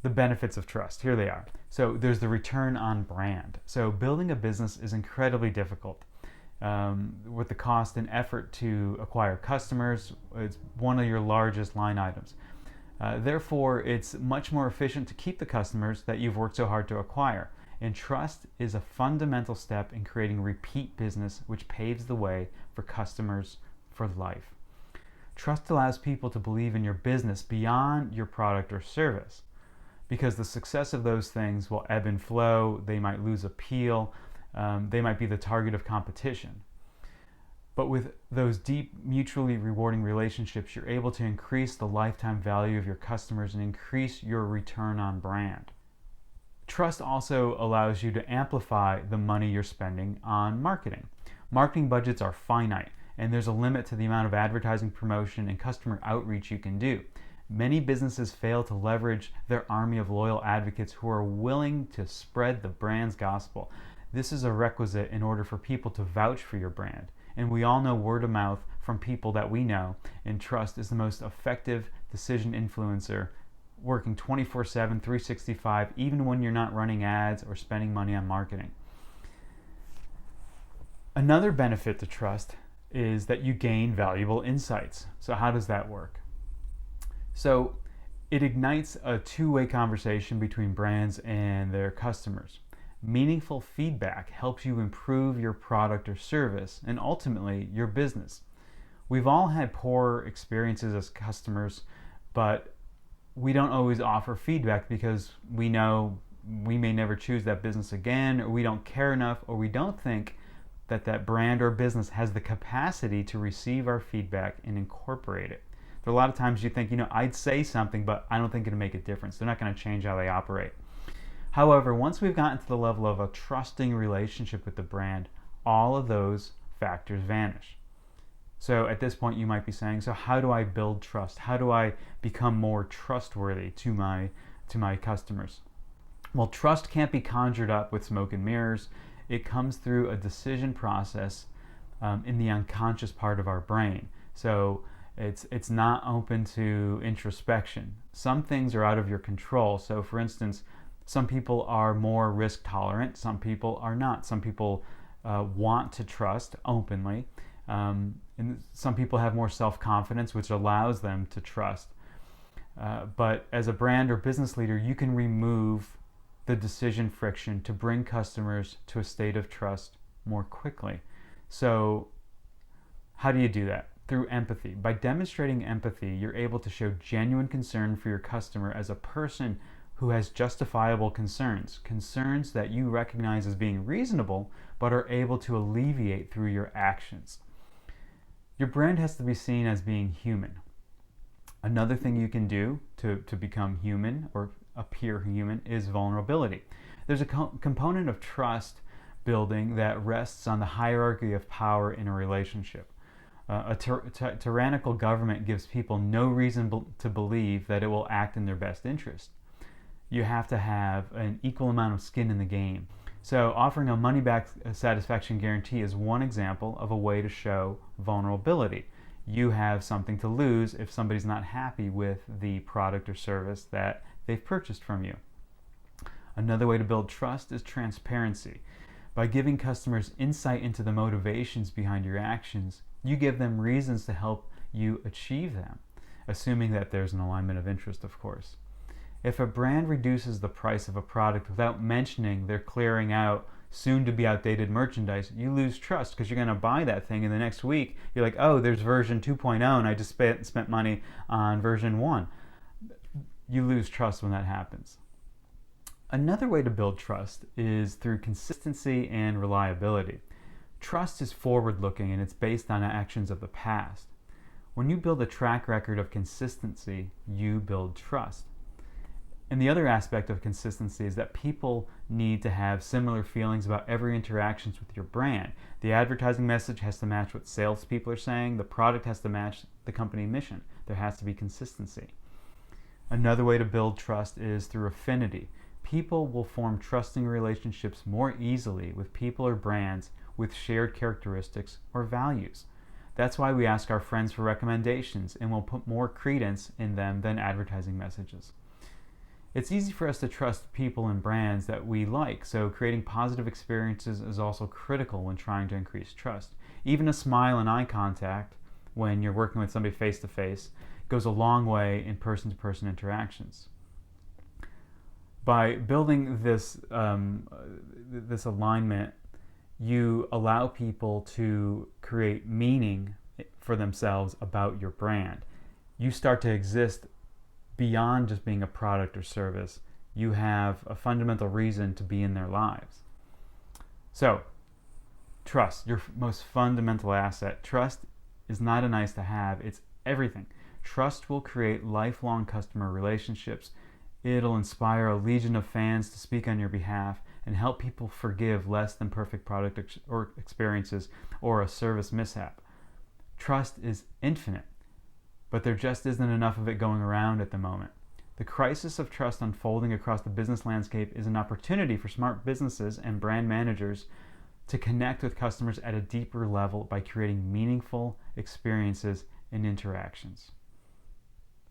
The benefits of trust, here they are. So there's the return on brand. So building a business is incredibly difficult. With the cost and effort to acquire customers, it's one of your largest line items. Therefore, it's much more efficient to keep the customers that you've worked so hard to acquire. And trust is a fundamental step in creating repeat business, which paves the way for customers for life. Trust allows people to believe in your business beyond your product or service, because the success of those things will ebb and flow. They might lose appeal. They might be the target of competition. But with those deep, mutually rewarding relationships, you're able to increase the lifetime value of your customers and increase your return on brand. Trust also allows you to amplify the money you're spending on marketing. Marketing budgets are finite, and there's a limit to the amount of advertising, promotion, and customer outreach you can do. Many businesses fail to leverage their army of loyal advocates who are willing to spread the brand's gospel. This is a requisite in order for people to vouch for your brand. And we all know word of mouth from people that we know and trust is the most effective decision influencer, working 24/7, 365, even when you're not running ads or spending money on marketing. Another benefit to trust is that you gain valuable insights. So how does that work? So it ignites a two-way conversation between brands and their customers. Meaningful feedback helps you improve your product or service and ultimately your business. We've all had poor experiences as customers, but we don't always offer feedback because we know we may never choose that business again, or we don't care enough, or we don't think that that brand or business has the capacity to receive our feedback and incorporate it. There are a lot of times you think, I'd say something, but I don't think it'll make a difference. They're not going to change how they operate. However, once we've gotten to the level of a trusting relationship with the brand, all of those factors vanish. So at this point you might be saying, so how do I build trust? How do I become more trustworthy to my customers? Well, trust can't be conjured up with smoke and mirrors. It comes through a decision process in the unconscious part of our brain. So it's not open to introspection. Some things are out of your control. So for instance, some people are more risk tolerant, some people are not. Some people want to trust openly, and some people have more self-confidence, which allows them to trust. But as a brand or business leader, you can remove the decision friction to bring customers to a state of trust more quickly. So how do you do that? Through empathy. By demonstrating empathy, you're able to show genuine concern for your customer as a person who has justifiable concerns that you recognize as being reasonable, but are able to alleviate through your actions. Your brand has to be seen as being human. Another thing you can do to become human or appear human is vulnerability. There's a component of trust building that rests on the hierarchy of power in a relationship. A tyrannical government gives people no reason to believe that it will act in their best interest. You have to have an equal amount of skin in the game. So offering a money-back satisfaction guarantee is one example of a way to show vulnerability. You have something to lose if somebody's not happy with the product or service that they've purchased from you. Another way to build trust is transparency. By giving customers insight into the motivations behind your actions, you give them reasons to help you achieve them, assuming that there's an alignment of interest, of course. If a brand reduces the price of a product without mentioning they're clearing out soon-to-be outdated merchandise, you lose trust because you're going to buy that thing and the next week you're like, oh, there's version 2.0 and I just spent money on version 1. You lose trust when that happens. Another way to build trust is through consistency and reliability. Trust is forward-looking and it's based on actions of the past. When you build a track record of consistency, you build trust. And the other aspect of consistency is that people need to have similar feelings about every interactions with your brand. The advertising message has to match what salespeople are saying. The product has to match the company mission. There has to be consistency. Another way to build trust is through affinity. People will form trusting relationships more easily with people or brands with shared characteristics or values. That's why we ask our friends for recommendations and we'll put more credence in them than advertising messages. It's easy for us to trust people and brands that we like, so creating positive experiences is also critical when trying to increase trust. Even a smile and eye contact when you're working with somebody face to face goes a long way in person to person interactions. By building this alignment, you allow people to create meaning for themselves about your brand. You start to exist beyond just being a product or service. You have a fundamental reason to be in their lives. So, trust, your most fundamental asset. Trust is not a nice to have, it's everything. Trust will create lifelong customer relationships. It'll inspire a legion of fans to speak on your behalf and help people forgive less than perfect product or experiences or a service mishap. Trust is infinite, but there just isn't enough of it going around at the moment. The crisis of trust unfolding across the business landscape is an opportunity for smart businesses and brand managers to connect with customers at a deeper level by creating meaningful experiences and interactions.